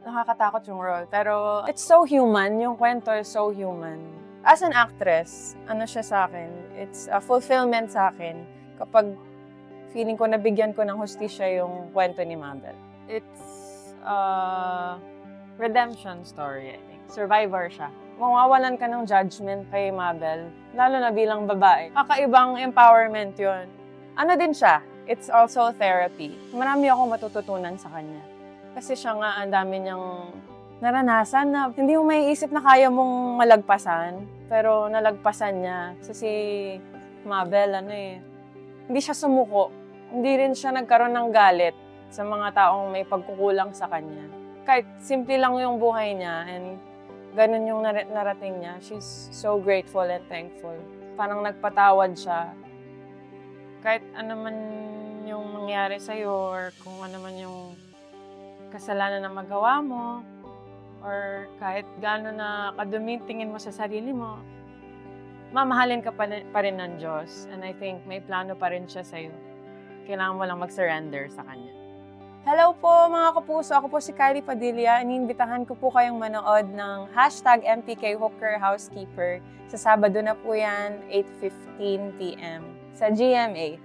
nakakatakot yung role. Pero it's so human. Yung kwento is so human. As an actress, ano siya sa akin? It's a fulfillment sa akin kapag feeling ko nabigyan ko ng hustisya yung kwento ni Mabel. It's a redemption story, I think. Survivor siya. Mawawalan ka ng judgment kay Mabel, lalo na bilang babae. Kakaibang empowerment yun. Ano din siya? It's also therapy. Marami akong matututunan sa kanya. Kasi siya nga, ang dami niyang naranasan na hindi mo maiisip na kaya mong malagpasan. Pero nalagpasan niya. Kasi si Mabel, hindi siya sumuko. Hindi rin siya nagkaroon ng galit sa mga taong may pagkukulang sa kanya. Kahit simple lang yung buhay niya and ganun yung narating niya, she's so grateful and thankful. Parang nagpatawad siya. Kahit ano man yung mangyari sa'yo or kung ano man yung kasalanan na magawa mo or kahit gano'n na kadumi tingin mo sa sarili mo, mamahalin ka pa rin ng Diyos. And I think may plano pa rin siya sa'yo. Kailangan mo lang mag-surrender sa Kanya. Hello po mga kapuso, ako po si Kylie Padilla. Iniimbitahan ko po kayong manood ng #MPK Hooker Housekeeper. Sa Sabado na po yan, 8:15 p.m. sa GMA.